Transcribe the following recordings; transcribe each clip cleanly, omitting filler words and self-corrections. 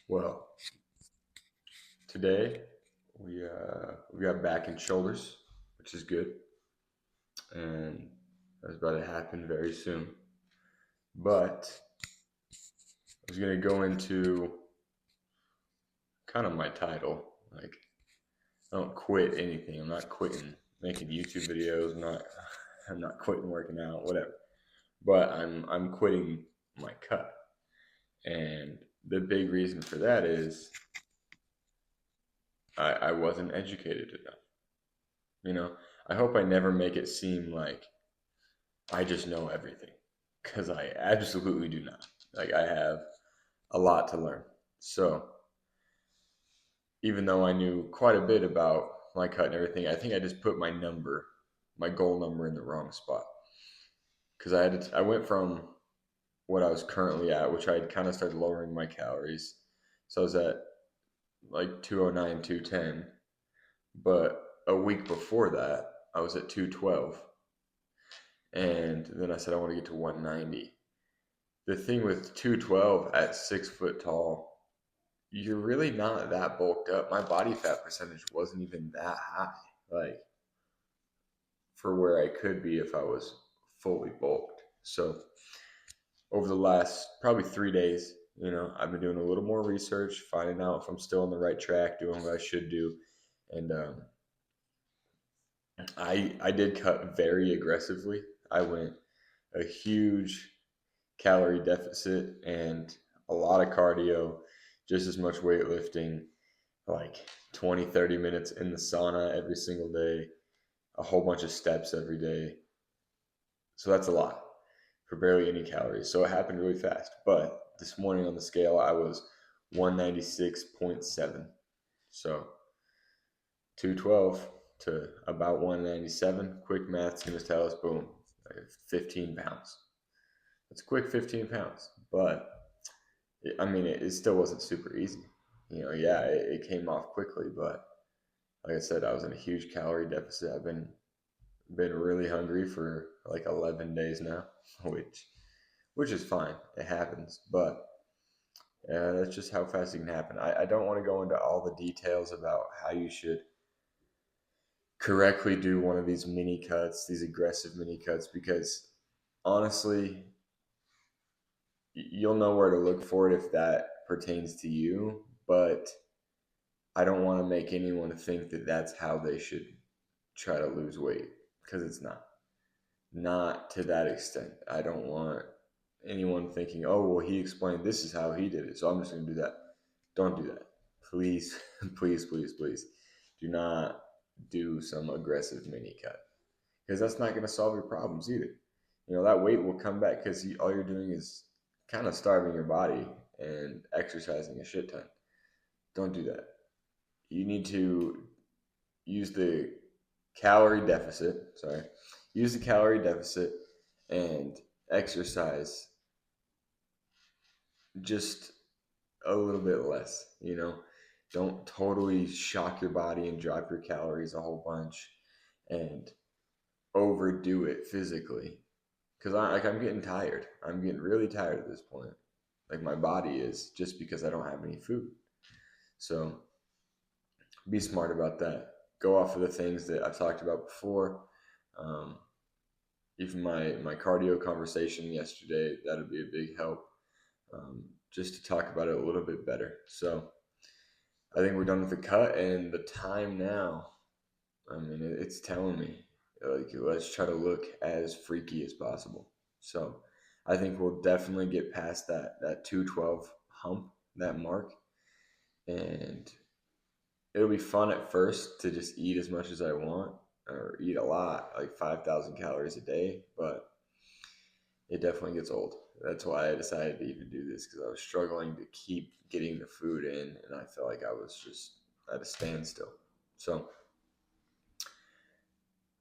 Well, today we got back and shoulders, which is good, and that's about to happen very soon. But I was gonna go into kind of my title. Like, I don't quit anything. I'm not quitting making YouTube videos. I'm not quitting working out. Whatever. But I'm quitting my cut, and the big reason for that is I wasn't educated enough. You know, I hope I never make it seem like I just know everything because I absolutely do not. Like, I have a lot to learn. So, even though I knew quite a bit about my cut and everything, I think I just put my goal number in the wrong spot. Because I went from what I was currently at, which I had kind of started lowering my calories. So I was at like 209, 210. But a week before that, I was at 212. And then I said I want to get to 190. The thing with 212 at 6 foot tall, you're really not that bulked up. My body fat percentage wasn't even that high, like for where I could be if I was fully bulked. So over the last probably 3 days, I've been doing a little more research, finding out if I'm still on the right track, doing what I should do, and I did cut very aggressively. I went a huge calorie deficit and a lot of cardio, just as much weightlifting, like 20, 30 minutes in the sauna every single day, a whole bunch of steps every day. So that's a lot for barely any calories. So it happened really fast. But this morning on the scale, I was 196.7. So 212 to about 197. Quick math's going to tell us, boom, 15 pounds. It's a quick 15 pounds. But it still wasn't super easy. Yeah, it came off quickly, but like I said, I was in a huge calorie deficit. I've been really hungry for like 11 days now, which is fine. It happens, but yeah, that's just how fast it can happen. I don't want to go into all the details about how you should correctly do one of these mini cuts, these aggressive mini cuts, because honestly, you'll know where to look for it if that pertains to you. But I don't want to make anyone think that that's how they should try to lose weight because it's not. Not to that extent. I don't want anyone thinking, oh, well, he explained this is how he did it, so I'm just going to do that. Don't do that. Please, please, please, please do not do some aggressive mini cut because that's not going to solve your problems either. That weight will come back because all you're doing is kind of starving your body and exercising a shit ton. Don't do that. You need to use the calorie deficit. Sorry, use the calorie deficit and exercise just a little bit less. Don't totally shock your body and drop your calories a whole bunch and overdo it physically. Because I'm getting tired. I'm getting really tired at this point. Like my body is just because I don't have any food. So be smart about that. Go off of the things that I've talked about before. Um, Even my cardio conversation yesterday, that'd be a big help, just to talk about it a little bit better. So I think we're done with the cut and the time now. It's telling me like let's try to look as freaky as possible. So I think we'll definitely get past that 212 hump, that mark, and it'll be fun at first to just eat as much as I want or eat a lot, like 5,000 calories a day, but it definitely gets old. That's why I decided to even do this because I was struggling to keep getting the food in, and I felt like I was just at a standstill. So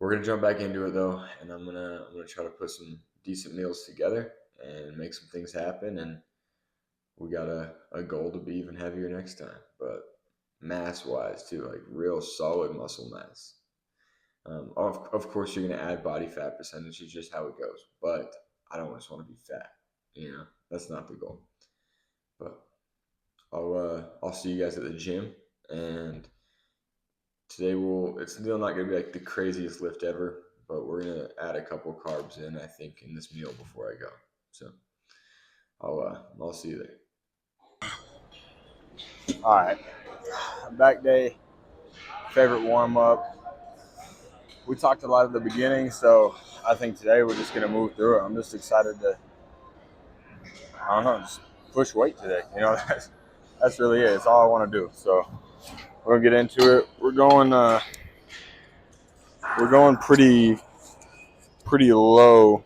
we're gonna jump back into it though, and I'm gonna try to put some decent meals together and make some things happen. And we got a goal to be even heavier next time, but mass wise too, like real solid muscle mass. Of course, you're going to add body fat percentage. It's just how it goes. But I don't just want to be fat. That's not the goal. But I'll see you guys at the gym. And today it's still not gonna be like the craziest lift ever, but we're gonna add a couple carbs in, I think, in this meal before I go. So I'll see you there. All right, back day, favorite warm up. We talked a lot at the beginning, so I think today we're just gonna move through it. I'm just excited to, I don't know, just push weight today. You know, that's really it. It's all I want to do. So we're gonna get into it. We're going pretty low.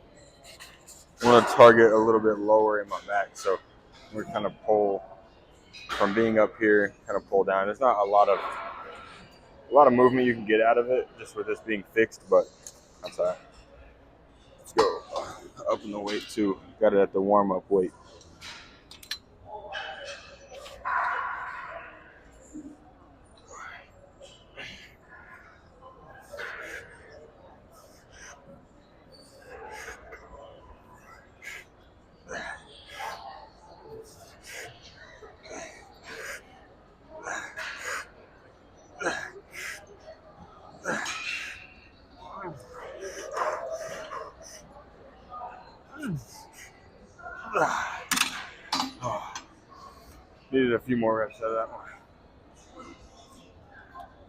I want to target a little bit lower in my back, so we're kind of pull from being up here, kind of pull down. There's not a lot of movement you can get out of it just with this being fixed, but that's all right. Let's go up in the weight too. Got it at the warm up weight. Needed a few more reps out of that one.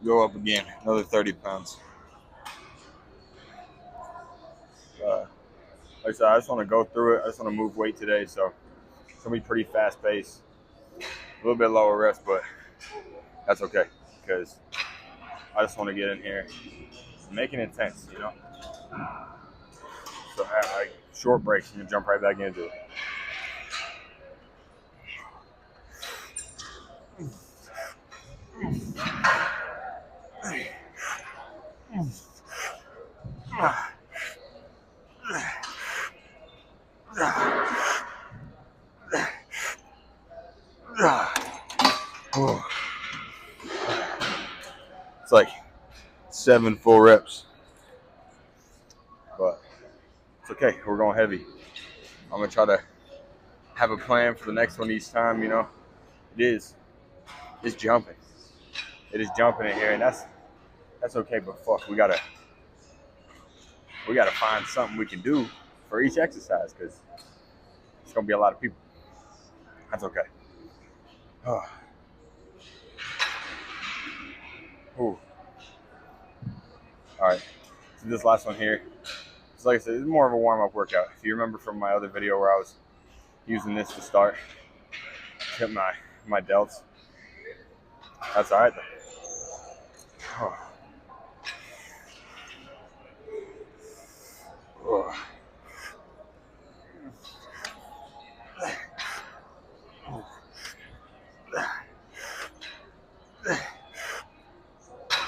Go up again, another 30 pounds. Like I said, I just want to go through it. I just want to move weight today, so it's gonna be pretty fast paced. A little bit lower rest, but that's okay because I just want to get in here, make it intense, you know. So like short breaks, you can jump right back into it. It's like 7 full reps, but it's okay. We're going heavy. I'm gonna try to have a plan for the next one each time. You know, it's jumping. It is jumping in here, and that's okay. But fuck, we gotta find something we can do for each exercise because it's gonna be a lot of people. That's okay. Ooh. All right. So this last one here. So like I said, it's more of a warm up workout. If you remember from my other video where I was using this to start, hit my delts. That's all right though.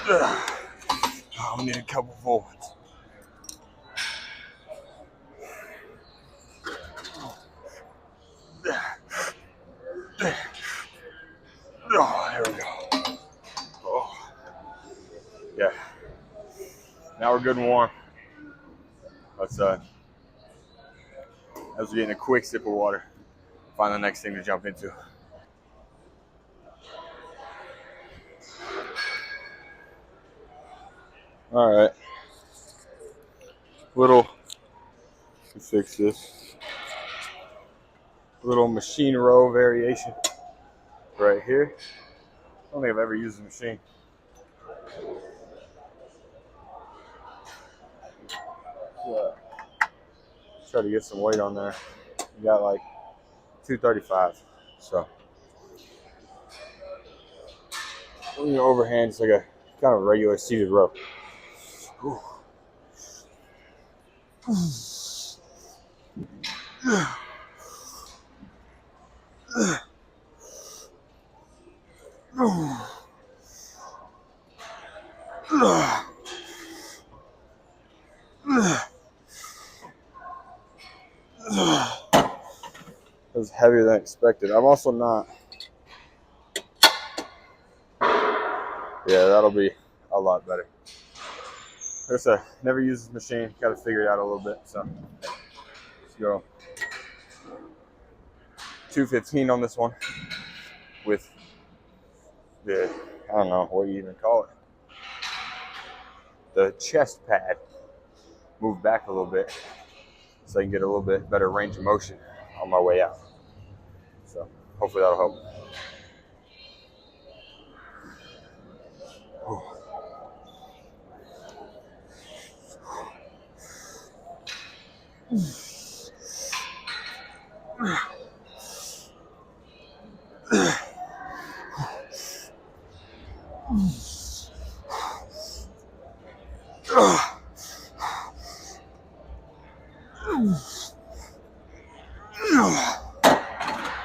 Oh, we need a couple full ones. Oh, there we go. Oh, yeah. Now we're good and warm. Let's as we're getting a quick sip of water, find the next thing to jump into. All right. Let's fix this. Little machine row variation right here. I don't think I've ever used a machine. Try to get some weight on there. We got like 235. So overhand, it's like a kind of regular seated row. Ooh. It was heavier than expected. I'm also not. Yeah, that'll be a lot better. There's never used this machine. Got to figure it out a little bit. So let's go. 215 on this one. with the, I don't know what you even call it, the chest pad moved back a little bit so I can get a little bit better range of motion on my way out. So hopefully that'll help.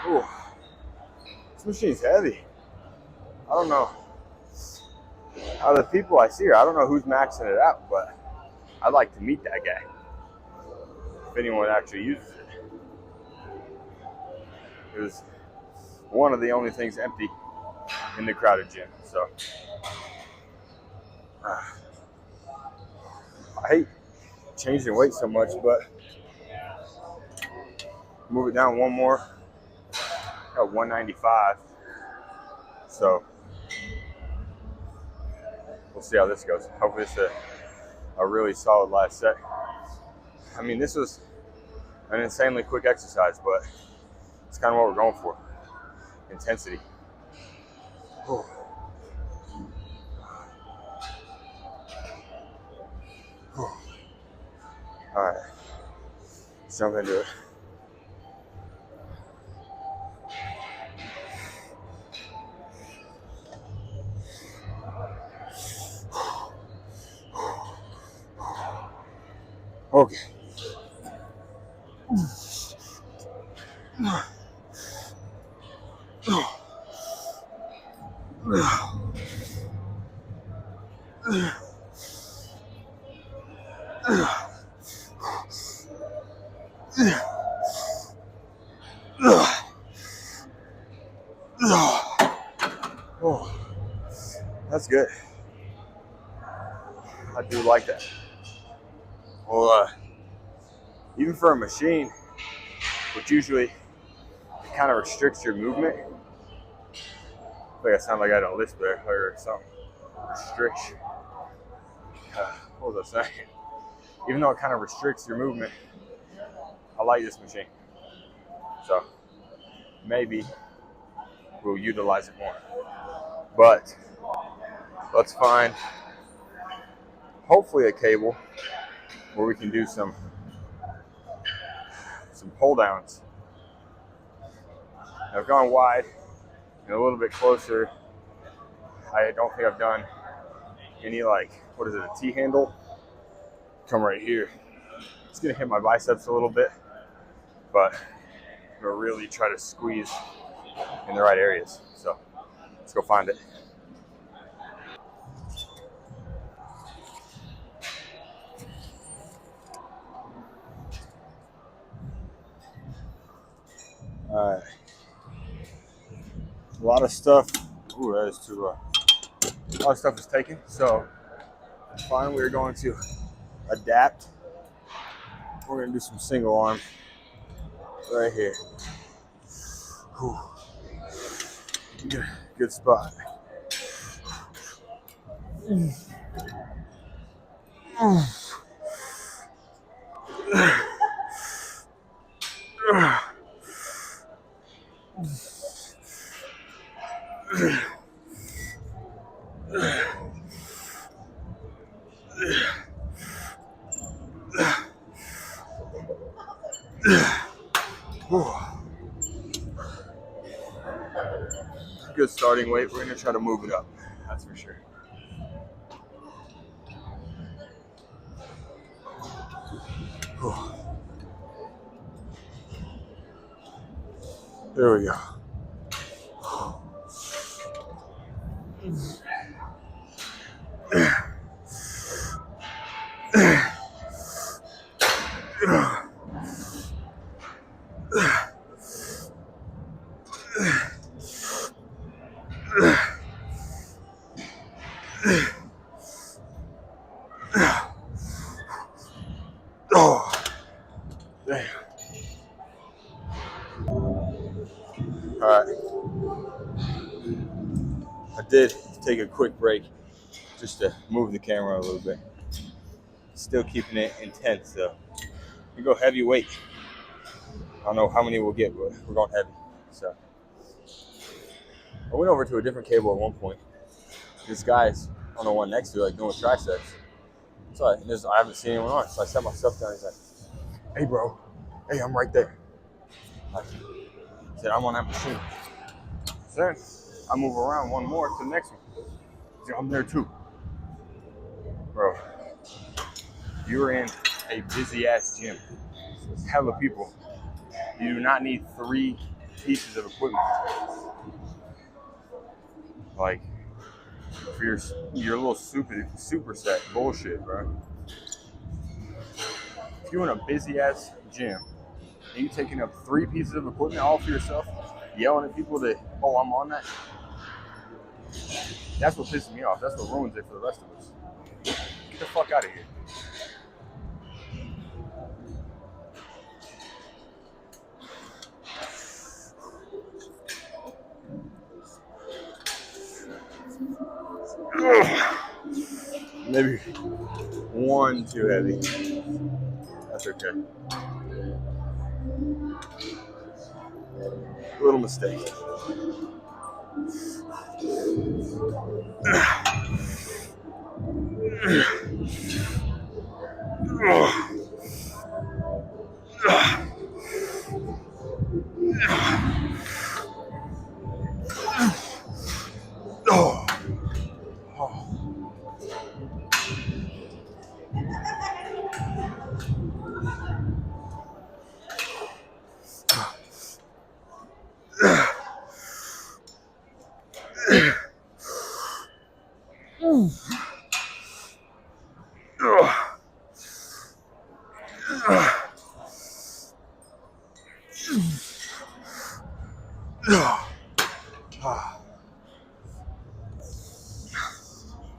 Ooh, this machine's heavy. I don't know. Out of the people I see here, I don't know who's maxing it out, but I'd like to meet that guy if anyone actually uses it. It was one of the only things empty in the crowded gym. So I hate changing weight so much, but move it down one more. Got 195. So we'll see how this goes. Hopefully it's a really solid last set. I mean, this was an insanely quick exercise, but it's kind of what we're going for. Intensity. Whew. Whew. All right, let's jump into it. Okay. Oh, that's good. I do like that. Well, even for a machine, which usually kind of restricts your movement. I think I sound like I had a lisp there or something. Restriction. What was I saying? Even though it kind of restricts your movement, I like this machine. So maybe we'll utilize it more. But let's find hopefully a cable where we can do some pull downs. I've gone wide and a little bit closer. I don't think I've done any, like, what is it, a T-handle? Come right here. It's gonna hit my biceps a little bit, but I'm gonna really try to squeeze in the right areas. So let's go find it. All right. A lot of stuff. Ooh, that is too low. A lot of stuff is taken, so fine. We're going to adapt. We're gonna do some single arm right here. Whew. Good spot. Good starting weight. We're gonna try to move it up. That's for sure. There we go. Oh, damn. All right. did take a quick break just to move the camera a little bit. Still keeping it intense though. We go heavyweight. I don't know how many we'll get, but we're going heavy. So I went over to a different cable at one point. This guy's on the one next to it, like doing triceps. So I haven't seen anyone on, so I set myself down. He's like, "Hey, bro, hey, I'm right there." I said, "I'm on that machine." So then I move around one more to the next one. He's like, "I'm there too." Bro, you're in a busy ass gym. There's hella people. You do not need 3 pieces of equipment. Like, for your little superset bullshit, bro. If you're in a busy ass gym and you taking up 3 pieces of equipment all for yourself, yelling at people that, oh, I'm on that, that's what pisses me off. That's what ruins it for the rest of us. Get the fuck out of here. Maybe one too heavy. That's okay. Little mistake.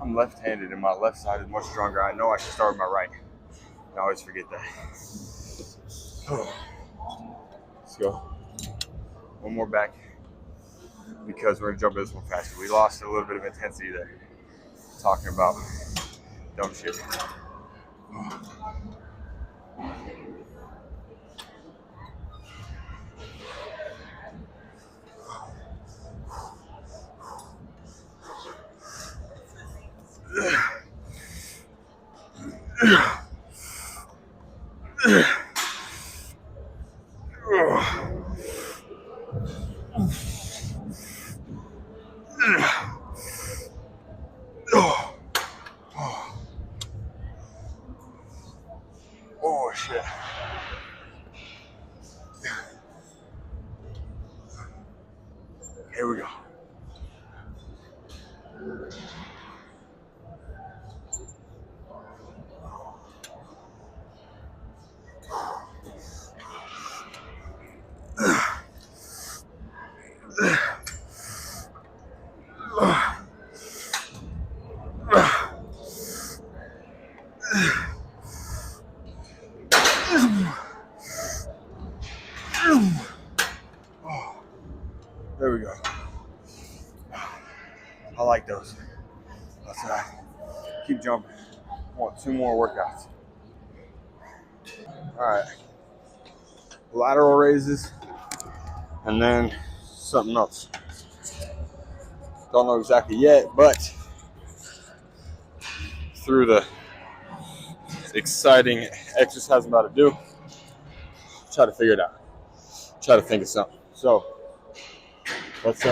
I'm left-handed and my left side is much stronger. I know I should start with my right. I always forget that. Let's go. One more back because we're gonna jump this one faster. We lost a little bit of intensity there. Talking about dumb shit. Oh shit. Here we go. There we go. I like those. Let's keep jumping. Want 2 more workouts. All right. Lateral raises, and then something else. Don't know exactly yet, but through the exciting exercise I'm about to do, try to figure it out. Try to think of something. So let's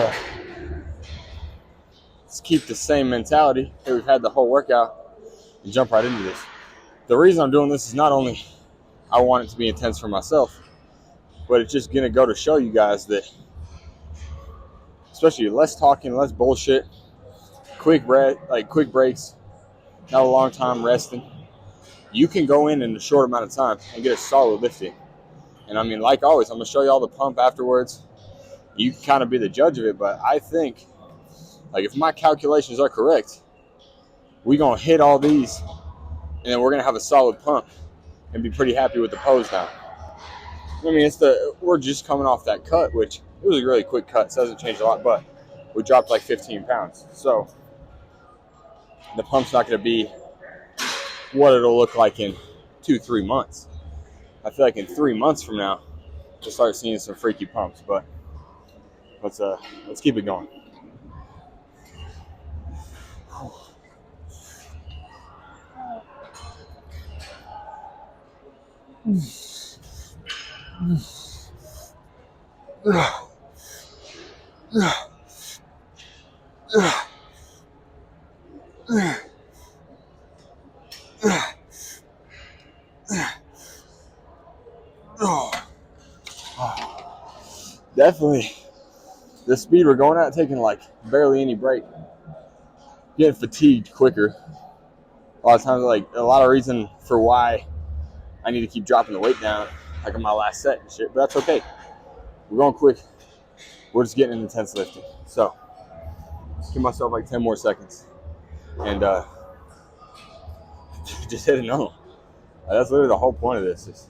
keep the same mentality that we've had the whole workout and jump right into this. The reason I'm doing this is not only I want it to be intense for myself, but it's just gonna go to show you guys that, especially less talking, less bullshit, quick breaks, not a long time resting. You can go in a short amount of time and get a solid lift in. And I mean, like always, I'm gonna show you all the pump afterwards. You can kind of be the judge of it, but I think, like, if my calculations are correct, we're gonna hit all these, and then we're gonna have a solid pump and be pretty happy with the pose now. I mean, we're just coming off that cut, which it was a really quick cut, so it doesn't change a lot, but we dropped like 15 pounds. So the pump's not going to be what it'll look like in 2-3 months. I feel like in 3 months from now, we'll start seeing some freaky pumps. But let's keep it going. Definitely, the speed we're going at, taking like barely any break, getting fatigued quicker. A lot of times, like a lot of reason for why I need to keep dropping the weight down, like on my last set and shit. But that's okay. We're going quick. We're just getting intense lifting. So give myself like 10 more seconds, and just hit another one. That's literally the whole point of this. Is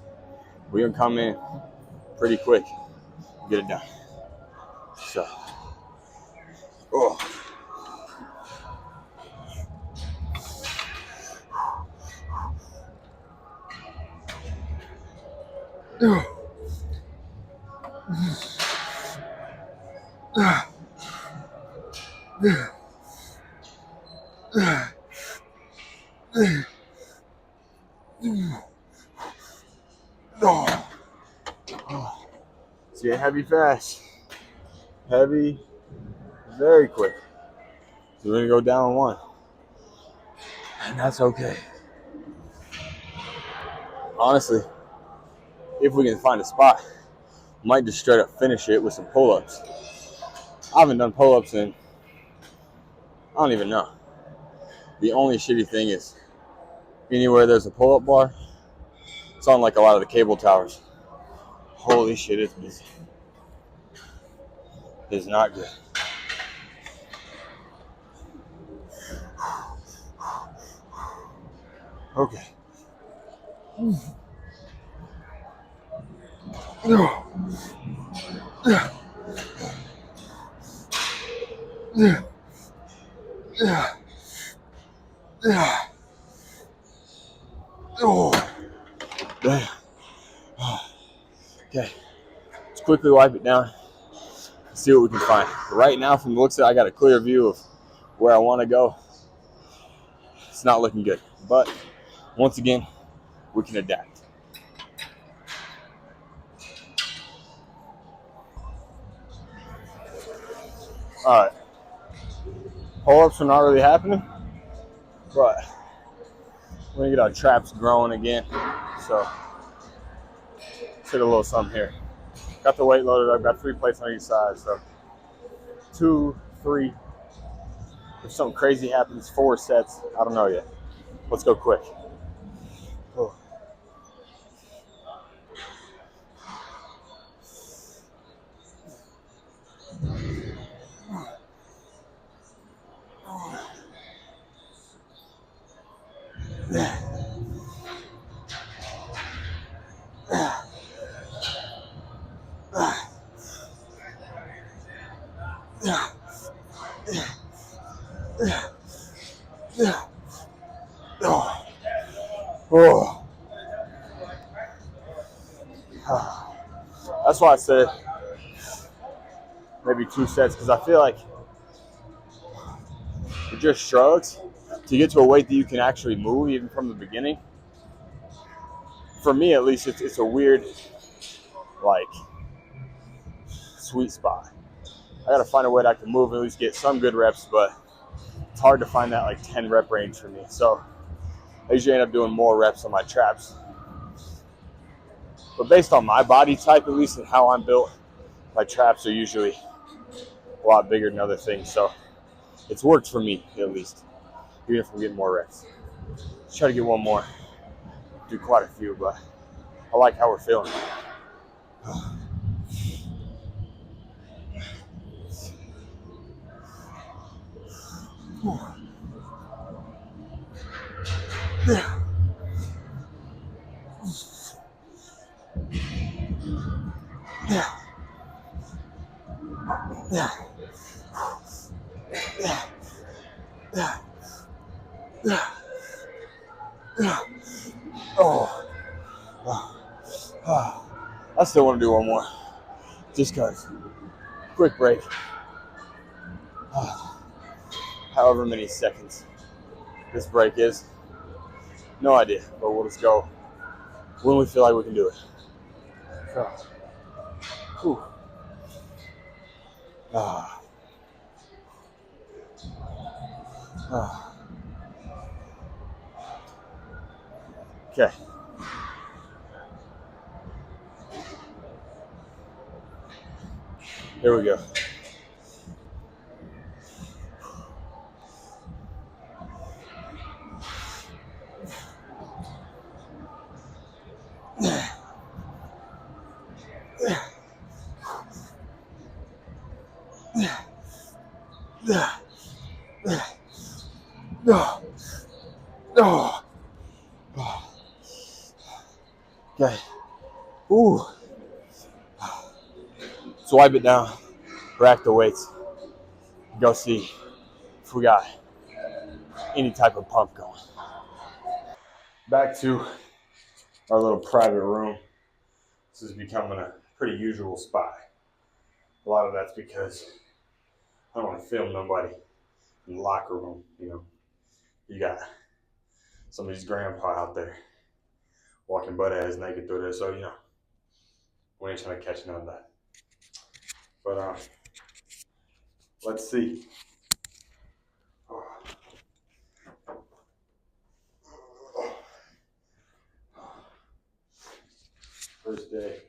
we're gonna come in pretty quick, get it done. So, oh. So yeah, heavy fast. Heavy, very quick. So we're gonna go down one. And that's okay. Honestly, if we can find a spot, might just straight up finish it with some pull-ups. I haven't done pull-ups in, I don't even know. The only shitty thing is anywhere there's a pull-up bar, it's on like a lot of the cable towers. Holy shit, it's busy. It's not good. Okay. Oh, damn. Okay, let's quickly wipe it down and see what we can find. Right now, from the looks of it, I got a clear view of where I want to go. It's not looking good, but once again, we can adapt. All right, pull-ups are not really happening, but we're gonna get our traps growing again. So let's hit a little something here. Got the weight loaded up, got 3 plates on each side. So 2, 3, if something crazy happens, 4 sets, I don't know yet. Let's go quick. Oh. Oh. That's why I said maybe 2 sets, because I feel like it just shrugs to get to a weight that you can actually move even from the beginning. For me, at least, it's a weird, like, sweet spot. I gotta find a way that I can move and at least get some good reps, but it's hard to find that like 10 rep range for me. So I usually end up doing more reps on my traps. But based on my body type, at least, and how I'm built, my traps are usually a lot bigger than other things. So it's worked for me, at least, even if I'm getting more reps. Let's try to get one more. Do quite a few, but I like how we're feeling. Yeah. Yeah. Yeah. Oh, I still want to do one more, just cause. Quick break. However many seconds this break is, no idea, but we'll just go when we feel like we can do it. So, whew. Ah, ah. Okay, here we go. No, no. Okay. Ooh. Swipe it down. Rack the weights. Go see if we got any type of pump going. Back to our little private room. This is becoming a pretty usual spot. A lot of that's because I don't want to film nobody in the locker room. You got somebody's grandpa out there walking butt ass naked through there, so we ain't trying to catch none of that. But let's see. Oh, first day,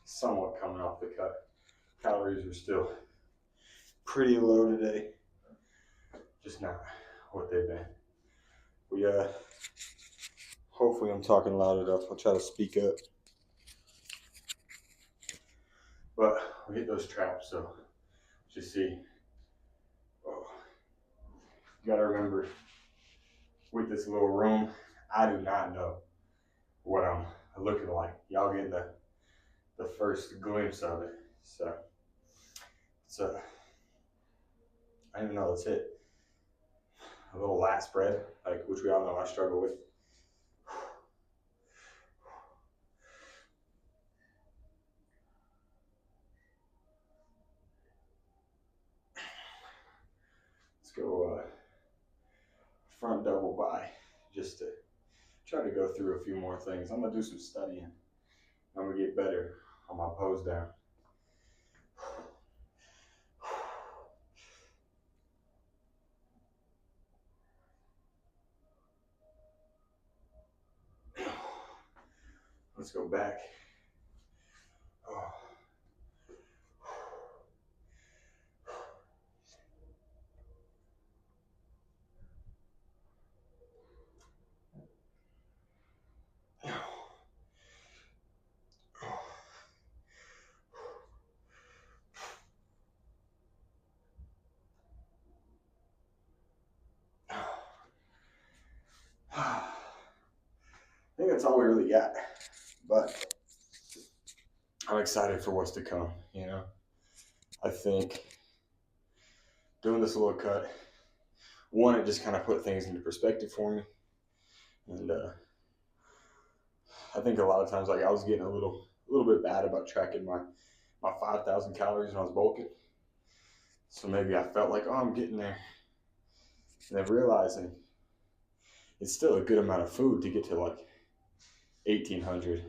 somewhat coming off the cut. Calories are still pretty low today, just not what they've been. We hopefully I'm talking loud enough. I'll try to speak up. But we hit those traps, so just see. Oh, you gotta remember, with this little room, I do not know what I'm looking like. Y'all get the first glimpse of it. So I don't even know. Let's hit a little lat spread, like which we all know I struggle with. Let's go front double by, just to try to go through a few more things. I'm gonna do some studying. I'm gonna get better on my pose down. Let's go back. I think that's all we really got, but I'm excited for what's to come. I think doing this little cut, one, it just kind of put things into perspective for me, and I think a lot of times, like I was getting a little bit bad about tracking my 5,000 calories when I was bulking. So maybe I felt like, oh, I'm getting there, and then realizing it's still a good amount of food to get to like 1,800,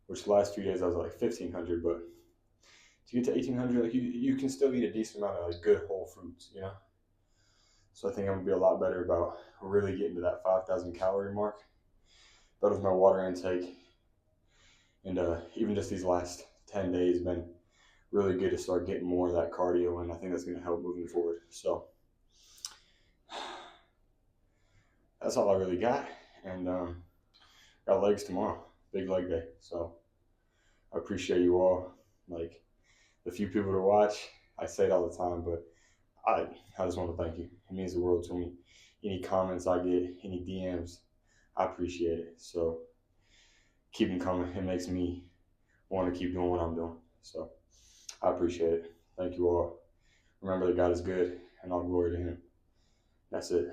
which the last few days I was like 1,500, but to get to 1,800, like you can still eat a decent amount of like good whole foods. So I think I'm gonna be a lot better about really getting to that 5,000 calorie mark. Better with my water intake, and even just these last 10 days been really good to start getting more of that cardio, and I think that's gonna help moving forward. So that's all I really got, and got legs tomorrow, big leg day. So I appreciate you all, like the few people to watch. I say it all the time, but I just want to thank you. It means the world to me. Any comments I get, any DMs, I appreciate it. So keep them coming. It makes me want to keep doing what I'm doing. So I appreciate it. Thank you all. remember that God is good and all glory to Him. That's it.